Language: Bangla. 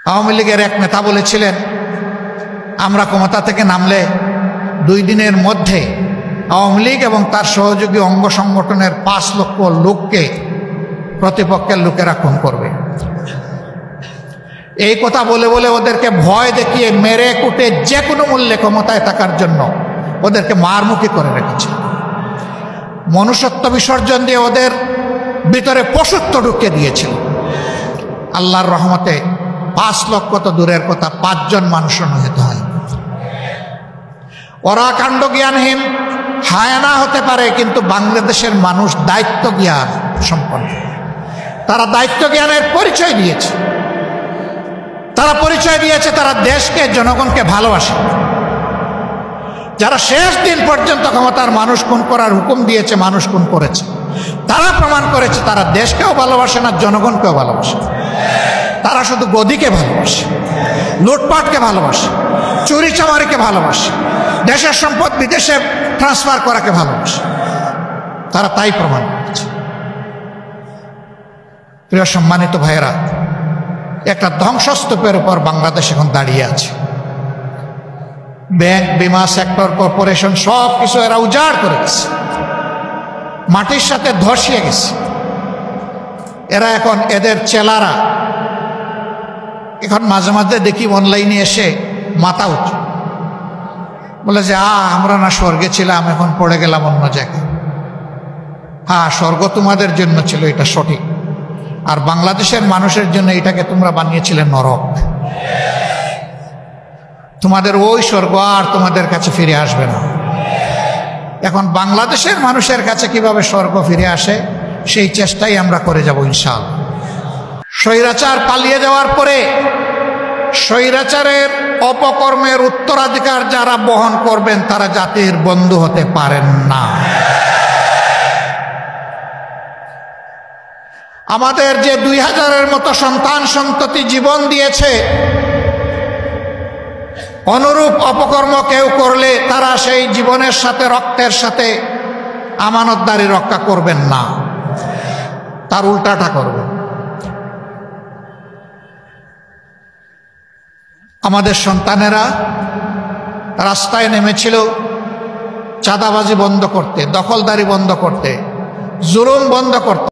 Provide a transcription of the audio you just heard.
আওয়ামী লীগের এক নেতা বলেছিলেন, আমরা ক্ষমতা থেকে নামলে 2 দিনের মধ্যে আওয়ামী লীগ এবং তার সহযোগী অঙ্গ সংগঠনের 5 লক্ষ লোককে প্রতিপক্ষের লোকেরা খুন করবে। এই কথা বলে বলে ওদেরকে ভয় দেখিয়ে মেরে কুটে যে কোনো মূল্যে ক্ষমতায় থাকার জন্য ওদেরকে মারমুখী করে রেখেছে। মনুষ্যত্ব বিসর্জন দিয়ে ওদের ভিতরে পশুত্ব ঢুকিয়ে দিয়েছিল। আল্লাহর রহমতে 5 লক্ষ তো দূরের কথা, 5 জন মানুষ নিহত হয়। ওরা কাণ্ড জ্ঞানহীন হায়ানা হতে পারে, কিন্তু বাংলাদেশের মানুষ দায়িত্ব জ্ঞান সম্পন্ন। তারা দায়িত্ব জ্ঞানের পরিচয় দিয়েছে। তারা দেশকে, জনগণকে ভালোবাসে। যারা শেষ দিন পর্যন্ত ক্ষমতার মানুষ খুন করার হুকুম দিয়েছে, মানুষ খুন করেছে, তারা প্রমাণ করেছে তারা দেশকেও ভালোবাসে না, জনগণকেও ভালোবাসে। তারা শুধু গদিকে ভালোবাসে, লুটপাটকে ভালোবাসে, চুরি চামারিকে ভালোবাসে, দেশের সম্পদ বিদেশে ট্রান্সফার করাকে ভালোবাসে। তারা তাই প্রমাণ করেছে। প্রিয় সম্মানিত ভাইয়েরা, একটা ধ্বংসস্তূপের উপর বাংলাদেশ এখন দাঁড়িয়ে আছে। ব্যাংক, বিমা সেক্টর, কর্পোরেশন সব কিছু এরা উজাড় করে গেছে, মাটির সাথে ধসিয়ে গেছে। এরা এখন, এদের চেলারা এখন মাঝে মাঝে দেখি অনলাইনে এসে মাথা উঁচু বলে যে আমরা না স্বর্গে ছিলাম, এখন পড়ে গেলাম অন্য জায়গায়। হ্যাঁ, স্বর্গ তোমাদের জন্য ছিল, এটা সঠিক। আর বাংলাদেশের মানুষের জন্য এটাকে তোমরা বানিয়েছিলে নরক। তোমাদের ওই স্বর্গ আর তোমাদের কাছে ফিরে আসবে না। এখন বাংলাদেশের মানুষের কাছে কিভাবে স্বর্গ ফিরে আসে সেই চেষ্টাই আমরা করে যাব ইনশাআল্লাহ। স্বৈরাচার পালিয়ে যাওয়ার পরে স্বৈরাচারের অপকর্মের উত্তরাধিকার যারা বহন করবেন তারা জাতির বন্ধু হতে পারেন না। আমাদের যে 2000-এর মতো সন্তান সন্ততি জীবন দিয়েছে, অনুরূপ অপকর্ম কেউ করলে তারা সেই জীবনের সাথে, রক্তের সাথে আমানতদারি রক্ষা করবেন না, তার উল্টাটা করবেন। আমাদের সন্তানেরা রাস্তায় নেমেছিল চাঁদাবাজি বন্ধ করতে, দখলদারি বন্ধ করতে, জুলুম বন্ধ করতে।